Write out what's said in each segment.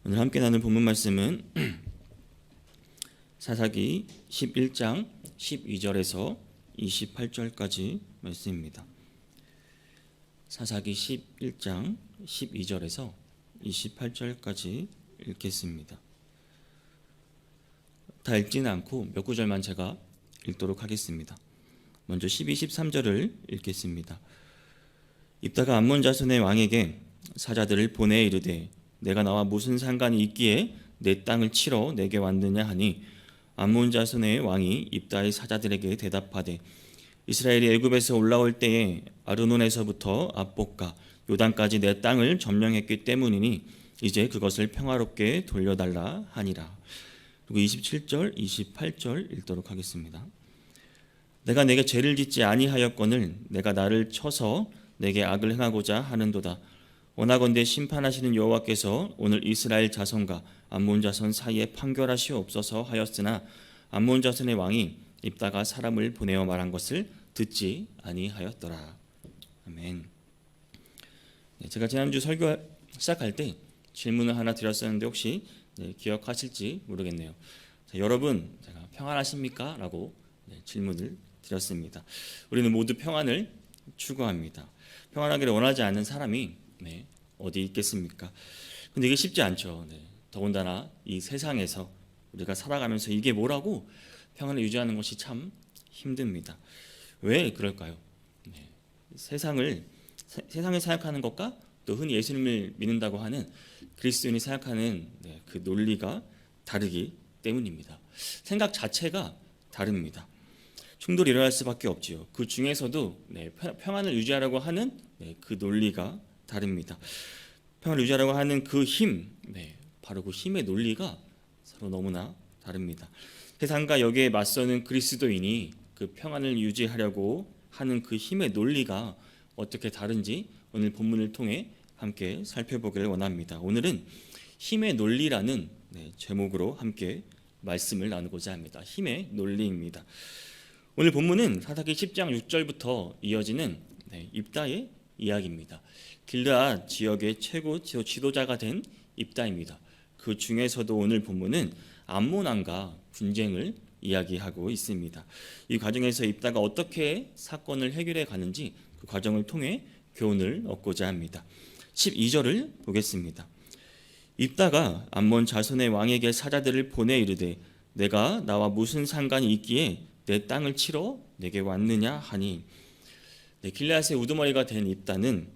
오늘 함께 나눌 본문 말씀은 사사기 11장 12절에서 28절까지 말씀입니다. 사사기 11장 12절에서 28절까지 읽겠습니다. 다 읽지는 않고 몇 구절만 제가 읽도록 하겠습니다. 먼저 12, 13절을 읽겠습니다. 입다가 암몬 자손의 왕에게 사자들을 보내 이르되 내가 나와 무슨 상관이 있기에 내 땅을 치러 내게 왔느냐 하니 암몬 자손의 왕이 입다의 사자들에게 대답하되 이스라엘이 애굽에서 올라올 때에 아르논에서부터 압복과 요단까지 내 땅을 점령했기 때문이니 이제 그것을 평화롭게 돌려달라 하니라. 그리고 27절, 28절 읽도록 하겠습니다. 내가 내게 죄를 짓지 아니하였거늘 내가 나를 쳐서 내게 악을 행하고자 하는도다. 원하건대 심판하시는 여호와께서 오늘 이스라엘 자손과 암몬 자손 사이에 판결하시옵소서 하였으나 암몬 자손의 왕이 입다가 사람을 보내어 말한 것을 듣지 아니하였더라. 아멘. 제가 지난주 설교 시작할 때 질문을 하나 드렸었는데 혹시 기억하실지 모르겠네요. 여러분 제가 평안하십니까? 라고 질문을 드렸습니다. 우리는 모두 평안을 추구합니다. 평안하기를 원하지 않는 사람이 어디 있겠습니까? 근데 이게 쉽지 않죠. 더군다나 이 세상에서 우리가 살아가면서 이게 뭐라고 평안을 유지하는 것이 참 힘듭니다. 왜 그럴까요? 세상을 생각하는 것과 또 흔히 예수님을 믿는다고 하는 그리스도인이 생각하는 그 논리가 다르기 때문입니다. 생각 자체가 다릅니다. 충돌이 일어날 수밖에 없지요. 그 중에서도 평안을 유지하려고 하는 그 논리가 다릅니다. 평안을 유지하려고 하는 그 힘, 바로 그 힘의 논리가 서로 너무나 다릅니다. 세상과 여기에 맞서는 그리스도인이 그 평안을 유지하려고 하는 그 힘의 논리가 어떻게 다른지 오늘 본문을 통해 함께 살펴보기를 원합니다. 오늘은 힘의 논리라는 제목으로 함께 말씀을 나누고자 합니다. 힘의 논리입니다. 오늘 본문은 사사기 10장 6절부터 이어지는 입다의 이야기입니다. 길르앗 지역의 최고 지도자가 된 입다입니다. 그 중에서도 오늘 본문은 암몬 왕과 분쟁을 이야기하고 있습니다. 이 과정에서 입다가 어떻게 사건을 해결해 가는지 그 과정을 통해 교훈을 얻고자 합니다. 12절을 보겠습니다. 입다가 암몬 자손의 왕에게 사자들을 보내 이르되 내가 나와 무슨 상관이 있기에 내 땅을 치러 내게 왔느냐 하니 길르앗의 우두머리가 된 입다는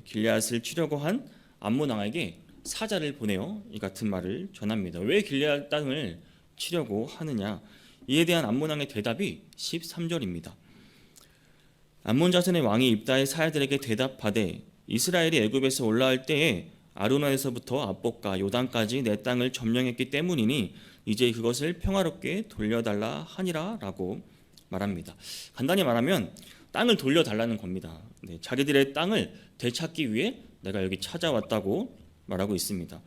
길르앗을 치려고 한 암몬 왕에게 사자를 보내어 이 같은 말을 전합니다. 왜 길르앗 땅을 치려고 하느냐? 이에 대한 암몬 왕의 대답이 13절입니다. 암몬 자손의 왕이 입다의 사자들에게 대답하되 이스라엘이 애굽에서 올라올 때에 아르논에서부터 압복과 요단까지 내 땅을 점령했기 때문이니 이제 그것을 평화롭게 돌려달라 하니라 라고 말합니다. 간단히 말하면 땅을 돌려달라는 겁니다. 자기들의 땅을 되찾기 위해 내가 여기 찾아왔다고 말하고 있습니다.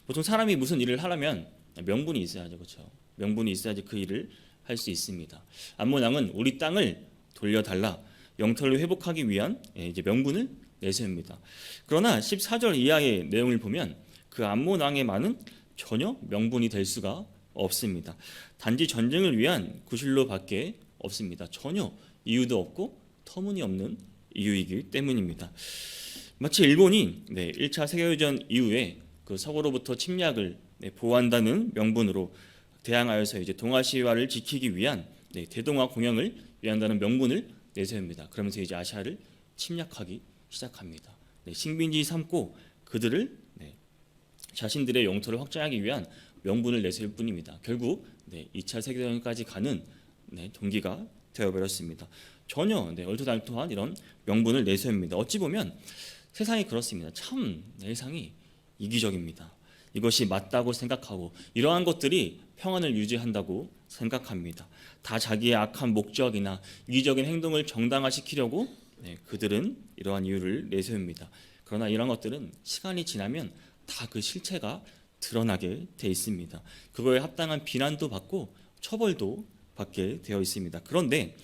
보통 사람이 무슨 일을 하려면 명분이 있어야죠, 그렇죠? 명분이 있어야지 그 일을 할 수 있습니다. 암몬 왕은 우리 땅을 돌려달라, 영토를 회복하기 위한 이제 명분을 내세웁니다. 그러나 14절 이하의 내용을 보면 그 암몬 왕의 말은 전혀 명분이 될 수가 없습니다. 단지 전쟁을 위한 구실로밖에 없습니다. 전혀 이유도 없고 터무니없는 이유이기 때문입니다. 마치 일본이 1차 세계대전 이후에 그 서구로부터 침략을 보호한다는 명분으로 대항하여서 이제 동아시아를 지키기 위한 대동아 공영을 위한다는 명분을 내세웁니다. 그러면서 이제 아시아를 침략하기 시작합니다. 식민지 삼고 그들을 자신들의 영토를 확장하기 위한 명분을 내세울 뿐입니다. 결국 2차 세계대전까지 가는 동기가 되어버렸습니다. 전혀 얼토당토한 이런 명분을 내세웁니다. 어찌 보면 세상이 그렇습니다. 참 세상이 이기적입니다. 이것이 맞다고 생각하고 이러한 것들이 평안을 유지한다고 생각합니다. 다 자기의 악한 목적이나 이기적인 행동을 정당화시키려고 그들은 이러한 이유를 내세웁니다. 그러나 이런 것들은 시간이 지나면 다 그 실체가 드러나게 돼 있습니다. 그거에 합당한 비난도 받고 처벌도 받게 되어 있습니다. 그런데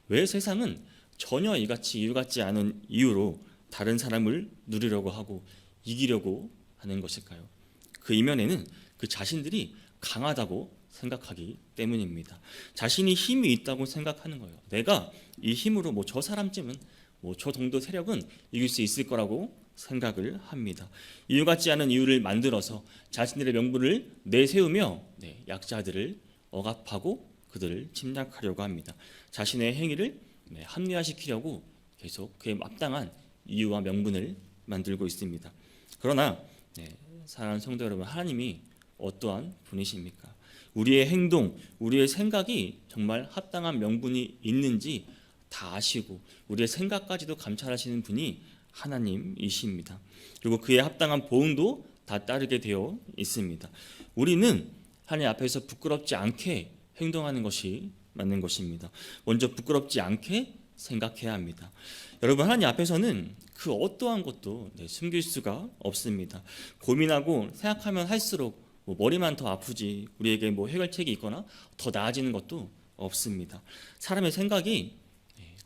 왜 세상은 전혀 이같이 이유 같지 않은 이유로 다른 사람을 누리려고 하고 이기려고 하는 것일까요? 그 이면에는 그 자신들이 강하다고 생각하기 때문입니다. 자신이 힘이 있다고 생각하는 거예요. 내가 이 힘으로 뭐 저 사람쯤은 뭐 저 정도 세력은 이길 수 있을 거라고 생각을 합니다. 이유 같지 않은 이유를 만들어서 자신들의 명분을 내세우며 약자들을 억압하고 그들을 침략하려고 합니다. 자신의 행위를 합리화시키려고 계속 그에 마땅한 이유와 명분을 만들고 있습니다. 그러나 사랑하는 성도 여러분, 하나님이 어떠한 분이십니까? 우리의 행동, 우리의 생각이 정말 합당한 명분이 있는지 다 아시고 우리의 생각까지도 감찰하시는 분이 하나님이십니다. 그리고 그의 합당한 보응도 다 따르게 되어 있습니다. 우리는 하나님 앞에서 부끄럽지 않게 행동하는 것이 맞는 것입니다. 먼저 부끄럽지 않게 생각해야 합니다. 여러분, 하나님 앞에서는 그 어떠한 것도 숨길 수가 없습니다. 고민하고 생각하면 할수록 머리만 더 아프지 우리에게 해결책이 있거나 더 나아지는 것도 없습니다. 사람의 생각이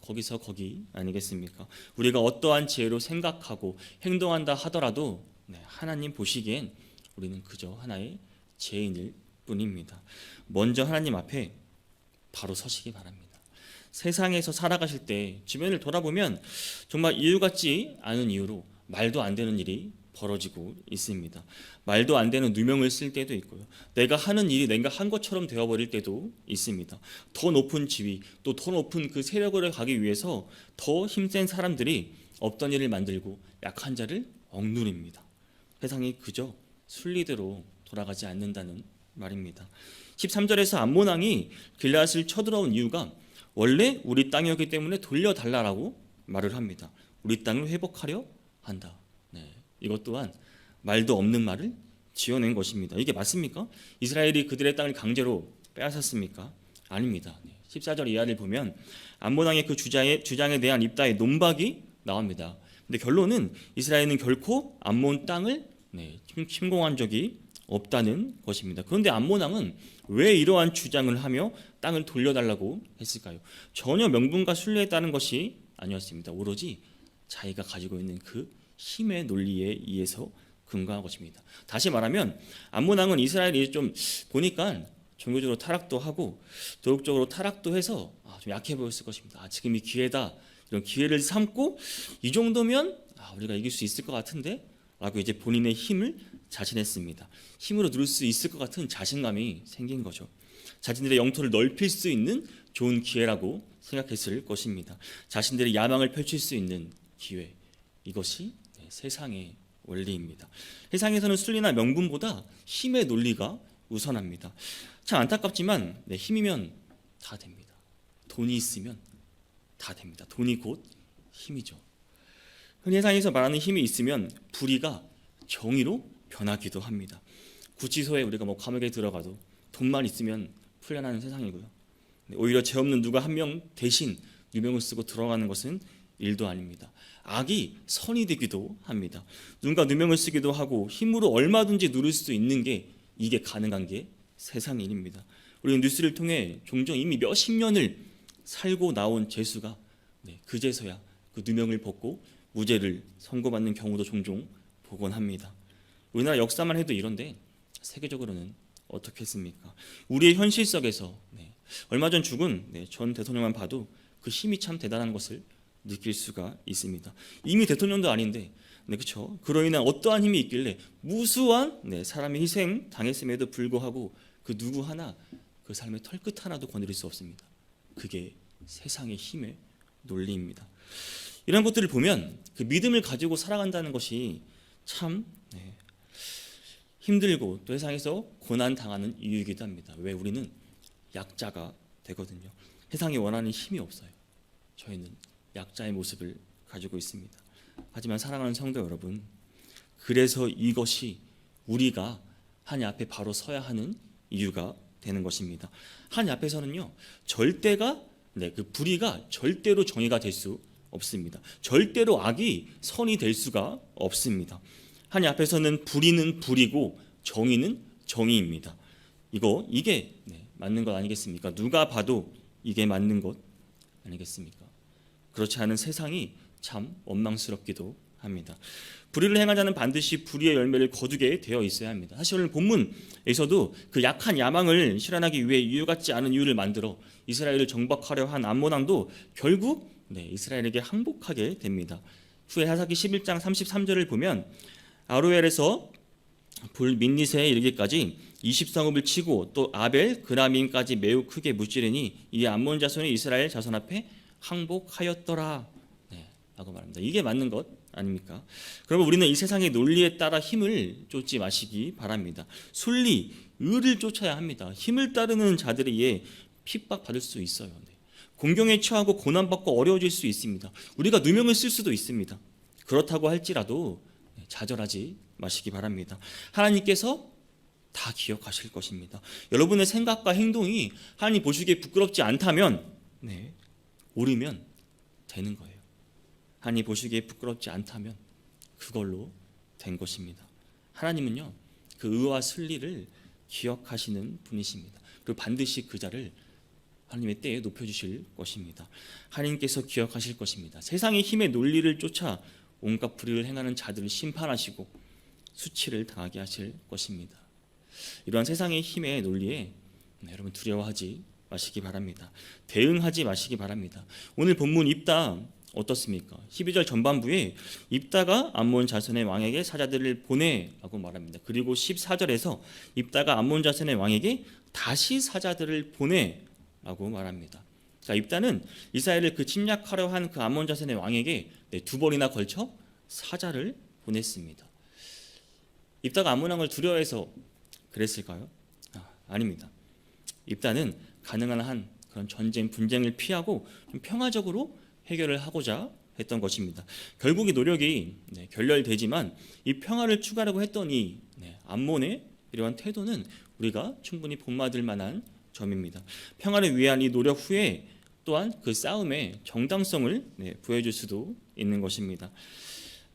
거기서 거기 아니겠습니까? 우리가 어떠한 지혜로 생각하고 행동한다 하더라도 하나님 보시기엔 우리는 그저 하나의 죄인일 뿐입니다. 먼저 하나님 앞에 바로 서시기 바랍니다. 세상에서 살아가실 때 주변을 돌아보면 정말 이유 같지 않은 이유로 말도 안 되는 일이 벌어지고 있습니다. 말도 안 되는 누명을 쓸 때도 있고요. 내가 하는 일이 내가 한 것처럼 되어버릴 때도 있습니다. 더 높은 지위, 또 더 높은 그 세력을 가기 위해서 더 힘센 사람들이 없던 일을 만들고 약한 자를 억누릅니다. 세상이 그저 순리대로 돌아가지 않는다는 말입니다. 13절에서 암몬 왕이 길앗을 쳐들어온 이유가 원래 우리 땅이었기 때문에 돌려달라라고 말을 합니다. 우리 땅을 회복하려 한다. 이것 또한 말도 없는 말을 지어낸 것입니다. 이게 맞습니까? 이스라엘이 그들의 땅을 강제로 빼앗았습니까? 아닙니다. 14절 이하를 보면 암몬 왕의 그 주장에 대한 입다의 논박이 나옵니다. 근데 결론은 이스라엘은 결코 암몬 땅을 침공한 적이 없다는 것입니다. 그런데 암몬 왕은 왜 이러한 주장을 하며 땅을 돌려달라고 했을까요? 전혀 명분과 순리에 따른 것이 아니었습니다. 오로지 자기가 가지고 있는 그 힘의 논리에 의해서 근거한 것입니다. 다시 말하면 암몬 왕은 이스라엘이 좀 보니까 종교적으로 타락도 하고 도덕적으로 타락도 해서 좀 약해 보였을 것입니다. 지금이 기회다. 이런 기회를 삼고 이 정도면 우리가 이길 수 있을 것 같은데 라고 이제 본인의 힘을 자신했습니다. 힘으로 누를 수 있을 것 같은 자신감이 생긴 거죠. 자신들의 영토를 넓힐 수 있는 좋은 기회라고 생각했을 것입니다. 자신들의 야망을 펼칠 수 있는 기회. 이것이 세상의 원리입니다. 세상에서는 순리나 명분보다 힘의 논리가 우선합니다. 참 안타깝지만 힘이면 다 됩니다. 돈이 있으면 다 됩니다. 돈이 곧 힘이죠. 흔히 세상에서 말하는 힘이 있으면 불의가 정의로 변하기도 합니다. 구치소에 우리가 감옥에 들어가도 돈만 있으면 풀려나는 세상이고요. 오히려 죄 없는 누가 한 명 대신 누명을 쓰고 들어가는 것은 일도 아닙니다. 악이 선이 되기도 합니다. 누군가 누명을 쓰기도 하고 힘으로 얼마든지 누릴 수 있는 게 이게 가능한 게 세상 일입니다. 우리는 뉴스를 통해 종종 이미 몇십 년을 살고 나온 죄수가 그제서야 그 누명을 벗고 무죄를 선고받는 경우도 종종 보곤 합니다. 우리나라 역사만 해도 이런데 세계적으로는 어떻겠습니까? 우리의 현실 속에서 얼마 전 죽은 전 대통령만 봐도 그 힘이 참 대단한 것을 느낄 수가 있습니다. 이미 대통령도 아닌데, 그렇죠? 그로 인한 어떠한 힘이 있길래 무수한 사람이 희생 당했음에도 불구하고 그 누구 하나 그 삶의 털끝 하나도 건드릴 수 없습니다. 그게 세상의 힘의 논리입니다. 이런 것들을 보면 그 믿음을 가지고 살아간다는 것이 참 힘들고 또 세상에서 고난 당하는 이유이기도 합니다. 왜? 우리는 약자가 되거든요. 세상이 원하는 힘이 없어요. 저희는 약자의 모습을 가지고 있습니다. 하지만 사랑하는 성도 여러분, 그래서 이것이 우리가 하나님 앞에 바로 서야 하는 이유가 되는 것입니다. 하나님 앞에서는요, 절대가 그 불의가 절대로 정의가 될 수 없습니다. 절대로 악이 선이 될 수가 없습니다. 하나님 앞에서는 불의는 불이고 정의는 정의입니다. 이게 맞는 것 아니겠습니까? 누가 봐도 이게 맞는 것 아니겠습니까? 그렇지 않은 세상이 참 원망스럽기도 합니다. 합니다. 불의를 행한 자는 반드시 불의의 열매를 거두게 되어 있어야 합니다. 사실 오늘 본문에서도 그 약한 야망을 실현하기 위해 이유 같지 않은 이유를 만들어 이스라엘을 정박하려 한 암몬 왕도 결국 이스라엘에게 항복하게 됩니다. 후에 사사기 11장 33절을 보면 아로엘에서 불민니세에 이르기까지 20성읍을 치고 또 아벨 그라민까지 매우 크게 무찌르니 이 암몬 자손이 이스라엘 자손 앞에 항복하였더라 라고 말합니다. 이게 맞는 것 아닙니까? 그러면 우리는 이 세상의 논리에 따라 힘을 쫓지 마시기 바랍니다. 순리, 의를 쫓아야 합니다. 힘을 따르는 자들이 핍박받을 수 있어요. 공경에 처하고 고난받고 어려워질 수 있습니다. 우리가 누명을 쓸 수도 있습니다. 그렇다고 할지라도 좌절하지 마시기 바랍니다. 하나님께서 다 기억하실 것입니다. 여러분의 생각과 행동이 하나님 보시기에 부끄럽지 않다면 옳으면 되는 거예요. 하나님 보시기에 부끄럽지 않다면 그걸로 된 것입니다. 하나님은요, 그 의와 순리를 기억하시는 분이십니다. 그리고 반드시 그 자를 하나님의 때에 높여주실 것입니다. 하나님께서 기억하실 것입니다. 세상의 힘의 논리를 쫓아 온갖 불의를 행하는 자들을 심판하시고 수치를 당하게 하실 것입니다. 이러한 세상의 힘의 논리에 여러분 두려워하지 마시기 바랍니다. 대응하지 마시기 바랍니다. 오늘 본문 입다 어떻습니까? 12절 전반부에 입다가 암몬 자손의 왕에게 사자들을 보내라고 말합니다. 그리고 14절에서 입다가 암몬 자손의 왕에게 다시 사자들을 보내라고 말합니다. 자, 입다는 이스라엘을 침략하려 한 그 암몬 자손의 왕에게 두 번이나 걸쳐 사자를 보냈습니다. 입다가 암몬 왕을 두려워해서 그랬을까요? 아닙니다. 입다는 가능한 한 그런 전쟁, 분쟁을 피하고 좀 평화적으로 해결을 하고자 했던 것입니다. 결국 이 노력이 결렬되지만 이 평화를 추구하려고 했더니 암몬의 이러한 태도는 우리가 충분히 본받을 만한 점입니다. 평화를 위한 이 노력 후에 또한 그 싸움의 정당성을 보여줄 수도 있는 것입니다.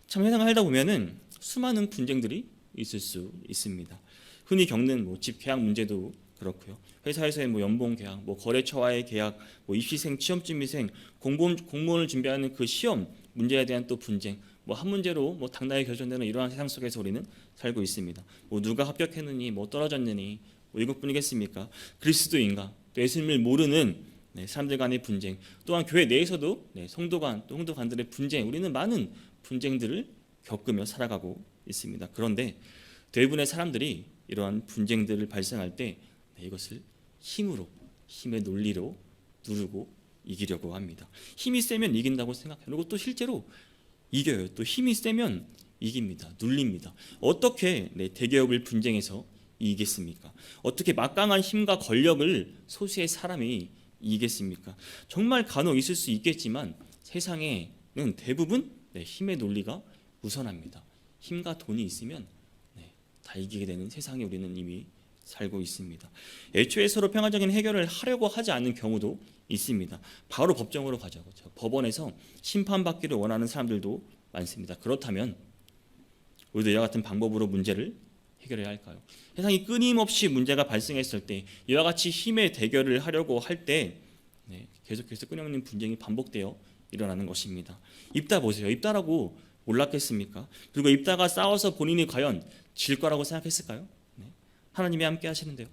참 세상을 살다 보면은 수많은 분쟁들이 있을 수 있습니다. 흔히 겪는 집 계약 문제도 그렇고요. 회사에서의 연봉 계약, 거래처와의 계약, 입시생, 시험준비생, 공무원을 준비하는 그 시험 문제에 대한 또 분쟁, 한 문제로 당당하게 결정되는 이러한 세상 속에서 우리는 살고 있습니다. 누가 합격했느니, 떨어졌느니, 이것뿐이겠습니까? 그리스도인가, 또 예수님을 모르는 사람들 간의 분쟁, 또한 교회 내에서도 성도간, 또 성도간들의 분쟁, 우리는 많은 분쟁들을 겪으며 살아가고 있습니다. 그런데 대부분의 사람들이 이러한 분쟁들을 발생할 때 이것을 힘의 논리로 누르고 이기려고 합니다. 힘이 세면 이긴다고 생각해요. 그리고 또 실제로 이겨요. 또 힘이 세면 이깁니다. 눌립니다. 어떻게 대기업을 분쟁해서 이기겠습니까? 어떻게 막강한 힘과 권력을 소수의 사람이 이기겠습니까? 정말 간혹 있을 수 있겠지만 세상에는 대부분 힘의 논리가 우선합니다. 힘과 돈이 있으면 다 이기게 되는 세상에 우리는 이미 살고 있습니다. 애초에 서로 평화적인 해결을 하려고 하지 않는 경우도 있습니다. 바로 법정으로 가죠. 법원에서 심판받기를 원하는 사람들도 많습니다. 그렇다면 우리도 이와 같은 방법으로 문제를 해결해야 할까요? 세상이 끊임없이 문제가 발생했을 때 이와 같이 힘의 대결을 하려고 할 때 계속해서 끊임없는 분쟁이 반복되어 일어나는 것입니다. 입다 보세요. 입다라고 몰랐겠습니까? 그리고 입다가 싸워서 본인이 과연 질 거라고 생각했을까요? 하나님이 함께 하시는데요.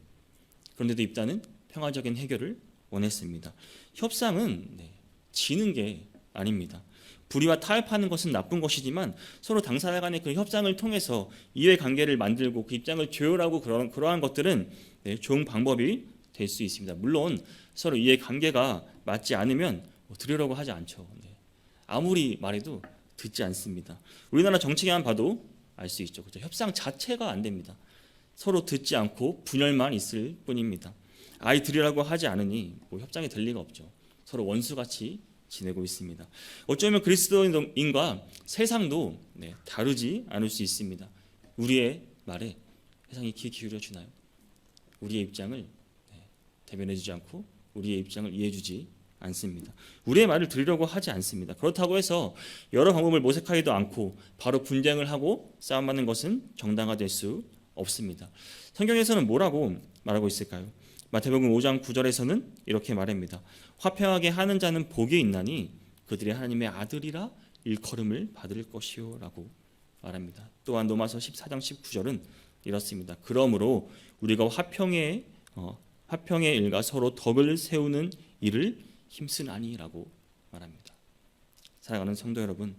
그런데도 입다는 평화적인 해결을 원했습니다. 협상은 지는 게 아닙니다. 불의와 타협하는 것은 나쁜 것이지만 서로 당사자 간의 그 협상을 통해서 이해관계를 만들고 그 입장을 조율하고 그러한 것들은 좋은 방법이 될 수 있습니다. 물론 서로 이해관계가 맞지 않으면 들으려고 하지 않죠. 아무리 말해도 듣지 않습니다. 우리나라 정치계만 봐도 알 수 있죠. 그렇죠? 협상 자체가 안 됩니다. 서로 듣지 않고 분열만 있을 뿐입니다. 아이 들으라고 하지 않으니 협상이 될 리가 없죠. 서로 원수같이 지내고 있습니다. 어쩌면 그리스도인과 세상도 다르지 않을 수 있습니다. 우리의 말에 세상이 귀 기울여 주나요? 우리의 입장을 대변해 주지 않고 우리의 입장을 이해해 주지 않습니다. 우리의 말을 들으려고 하지 않습니다. 그렇다고 해서 여러 방법을 모색하지도 않고 바로 분쟁을 하고 싸움하는 것은 정당화될 수 없습니다. 성경에서는 뭐라고 말하고 있을까요? 마태복음 5장 9절에서는 이렇게 말합니다. 화평하게 하는 자는 복이 있나니 그들이 하나님의 아들이라 일컬음을 받을 것이요라고 말합니다. 또한 로마서 14장 19절은 이렇습니다. 그러므로 우리가 화평의 일과 서로 덕을 세우는 일을 힘쓰나니라고 말합니다. 사랑하는 성도 여러분,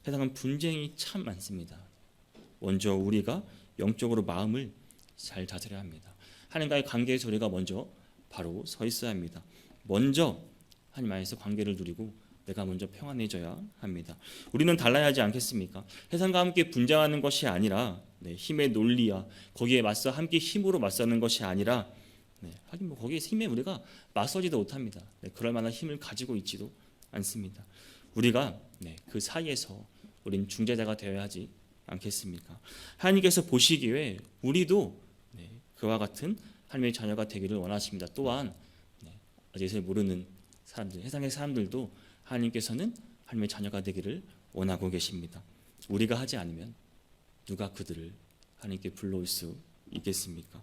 세상은 분쟁이 참 많습니다. 먼저 우리가 영적으로 마음을 잘 다스려야 합니다. 하나님과의 관계의 소리가 먼저 바로 서 있어야 합니다. 먼저 하나님 안에서 관계를 누리고 내가 먼저 평안해져야 합니다. 우리는 달라야 하지 않겠습니까? 세상과 함께 분쟁하는 것이 아니라 힘의 논리야 거기에 맞서 함께 힘으로 맞서는 것이 아니라 하긴 거기에 힘에 우리가 맞서지도 못합니다. 그럴 만한 힘을 가지고 있지도 않습니다. 우리가 그 사이에서 우린 중재자가 되어야 하지 않겠습니까? 하나님께서 보시기에 우리도 그와 같은 하나님의 자녀가 되기를 원하십니다. 또한 아직 모르는 사람들, 세상의 사람들도 하나님께서는 하나님의 자녀가 되기를 원하고 계십니다. 우리가 하지 않으면 누가 그들을 하나님께 불러올 수 있겠습니까?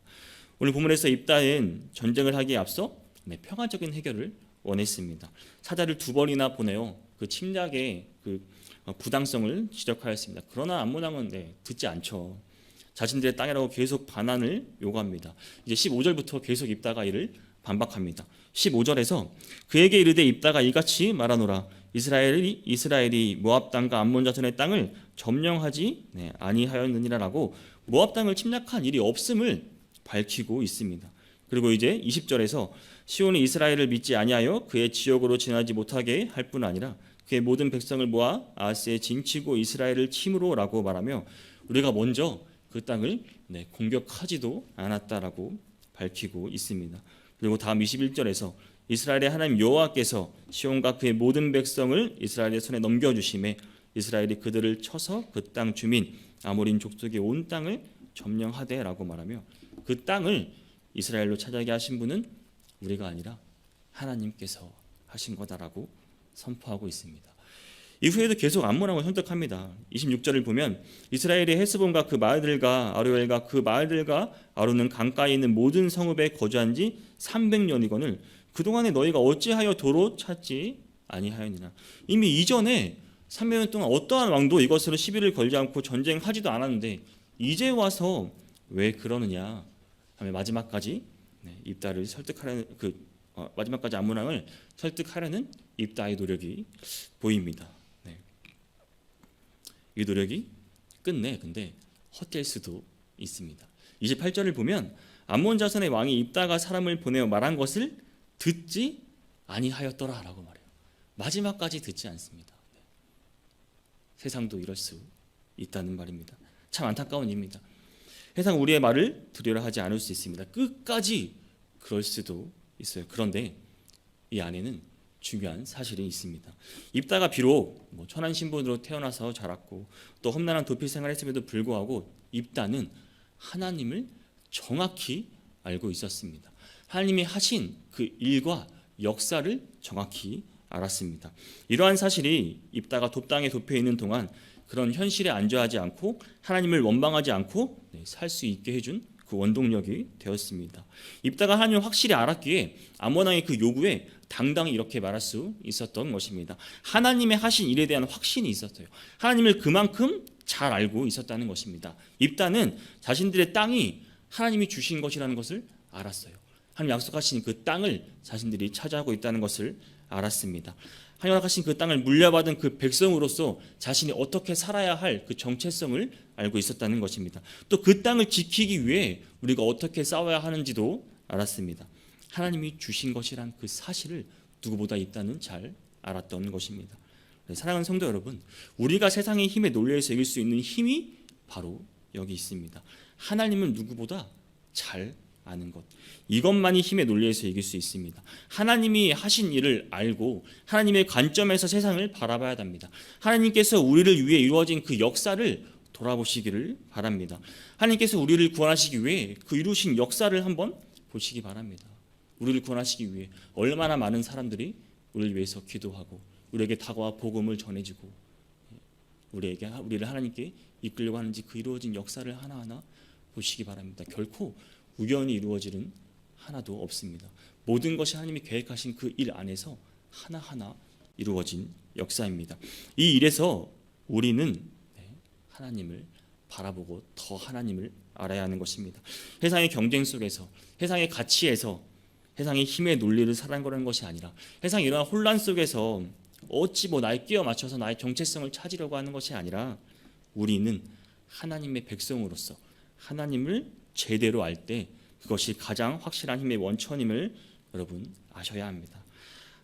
오늘 본문에서 입다는 전쟁을 하기에 앞서 평화적인 해결을 원했습니다. 사자를 2번이나 보내어 그 침략의 그 부당성을 지적하였습니다. 그러나 암몬 왕은 듣지 않죠. 자신들의 땅이라고 계속 반환을 요구합니다. 이제 15절부터 계속 입다가 이를 반박합니다. 15절에서 그에게 이르되 입다가 이같이 말하노라. 이스라엘이 모압 땅과 암몬 자손의 땅을 점령하지 아니하였느니라라고 모압 땅을 침략한 일이 없음을 밝히고 있습니다. 그리고 이제 20절에서 시온이 이스라엘을 믿지 아니하여 그의 지역으로 지나지 못하게 할 뿐 아니라 그의 모든 백성을 모아 아하스에 진치고 이스라엘을 침으로라고 말하며 우리가 먼저 그 땅을 공격하지도 않았다라고 밝히고 있습니다. 그리고 다음 21절에서 이스라엘의 하나님 여호와께서 시온과 그의 모든 백성을 이스라엘의 손에 넘겨주심에 이스라엘이 그들을 쳐서 그 땅 주민 아모린 족속의 온 땅을 점령하되라고 말하며 그 땅을 이스라엘로 차지하게 하신 분은 우리가 아니라 하나님께서 하신 거다라고 선포하고 있습니다. 이후에도 계속 암몬왕을 선택합니다. 26절을 보면 이스라엘의 헤스본과 그 마을들과 아로엘과 그 마을들과 아로는 강가에 있는 모든 성읍에 거주한 지 300년이거늘 그동안에 너희가 어찌하여 도로 찾지 아니하였느냐. 이미 이전에 300년 동안 어떠한 왕도 이것으로 시비를 걸지 않고 전쟁하지도 않았는데 이제 와서 왜 그러느냐 하면 마지막까지 입다를 설득하려는 마지막까지 암몬 왕을 설득하려는 입다의 노력이 보입니다. 이 노력이 끝내 근데 헛될 수도 있습니다. 28절을 보면 암몬 자손의 왕이 입다가 사람을 보내어 말한 것을 듣지 아니하였더라라고 말해요. 마지막까지 듣지 않습니다. 세상도 이럴 수 있다는 말입니다. 참 안타까운 일입니다. 세상 우리의 말을 들으려 하지 않을 수 있습니다. 끝까지 그럴 수도 있어요. 그런데 이 안에는 중요한 사실이 있습니다. 입다가 비록 천한 신분으로 태어나서 자랐고 또 험난한 도피 생활했음에도 불구하고 입다는 하나님을 정확히 알고 있었습니다. 하나님이 하신 그 일과 역사를 정확히 알았습니다. 이러한 사실이 입다가 돕당에 도피해 있는 동안 그런 현실에 안주하지 않고 하나님을 원망하지 않고 살 수 있게 해준 그 원동력이 되었습니다. 입다가 하나님을 확실히 알았기에 암몬 왕의 그 요구에 당당히 이렇게 말할 수 있었던 것입니다. 하나님의 하신 일에 대한 확신이 있었어요. 하나님을 그만큼 잘 알고 있었다는 것입니다. 입다는 자신들의 땅이 하나님이 주신 것이라는 것을 알았어요. 하나님 약속하신 그 땅을 자신들이 차지하고 있다는 것을 알았습니다. 하나님 약속하신 그 땅을 물려받은 그 백성으로서 자신이 어떻게 살아야 할 그 정체성을 알고 있었다는 것입니다. 또 그 땅을 지키기 위해 우리가 어떻게 싸워야 하는지도 알았습니다. 하나님이 주신 것이란 그 사실을 누구보다 입다는 잘 알았던 것입니다. 사랑하는 성도 여러분, 우리가 세상의 힘에 놀려서 이길 수 있는 힘이 바로 여기 있습니다. 하나님을 누구보다 잘 아는 것, 이것만이 힘에 놀려서 이길 수 있습니다. 하나님이 하신 일을 알고 하나님의 관점에서 세상을 바라봐야 합니다. 하나님께서 우리를 위해 이루어진 그 역사를 돌아보시기를 바랍니다. 하나님께서 우리를 구원하시기 위해 그 이루신 역사를 한번 보시기 바랍니다. 우리를 구원하시기 위해 얼마나 많은 사람들이 우리를 위해서 기도하고 우리에게 다가와 복음을 전해주고 우리를 하나님께 이끌려고 하는지 그 이루어진 역사를 하나하나 보시기 바랍니다. 결코 우연히 이루어지는 하나도 없습니다. 모든 것이 하나님이 계획하신 그 일 안에서 하나하나 이루어진 역사입니다. 이 일에서 우리는 하나님을 바라보고 더 하나님을 알아야 하는 것입니다. 세상의 경쟁 속에서, 세상의 가치에서, 세상의 힘의 논리를 살아가는 것이 아니라 세상의 이러한 혼란 속에서 어찌 나에 끼워 맞춰서 나의 정체성을 찾으려고 하는 것이 아니라 우리는 하나님의 백성으로서 하나님을 제대로 알 때 그것이 가장 확실한 힘의 원천임을 여러분 아셔야 합니다.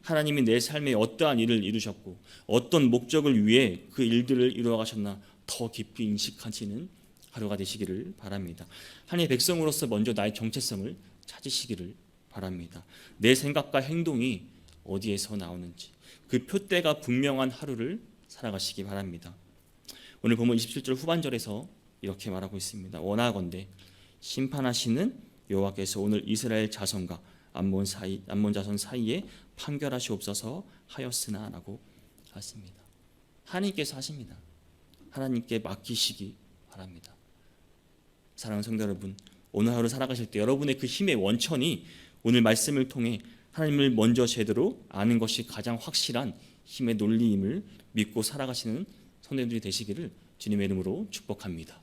하나님이 내 삶에 어떠한 일을 이루셨고 어떤 목적을 위해 그 일들을 이루어 가셨나 더 깊이 인식하시는 하루가 되시기를 바랍니다. 하나님의 백성으로서 먼저 나의 정체성을 찾으시기를 바랍니다. 내 생각과 행동이 어디에서 나오는지 그 표대가 분명한 하루를 살아가시기 바랍니다. 오늘 본문 27절 후반절에서 이렇게 말하고 있습니다. 원하건대 심판하시는 여호와께서 오늘 이스라엘 자손과 암몬 자손 사이에 판결하시옵소서 하였으나라고 하십니다. 하나님께서 하십니다. 하나님께 맡기시기 바랍니다. 사랑하는 성도 여러분, 오늘 하루 살아가실 때 여러분의 그 힘의 원천이 오늘 말씀을 통해 하나님을 먼저 제대로 아는 것이 가장 확실한 힘의 논리임을 믿고 살아가시는 성도님들이 되시기를 주님의 이름으로 축복합니다.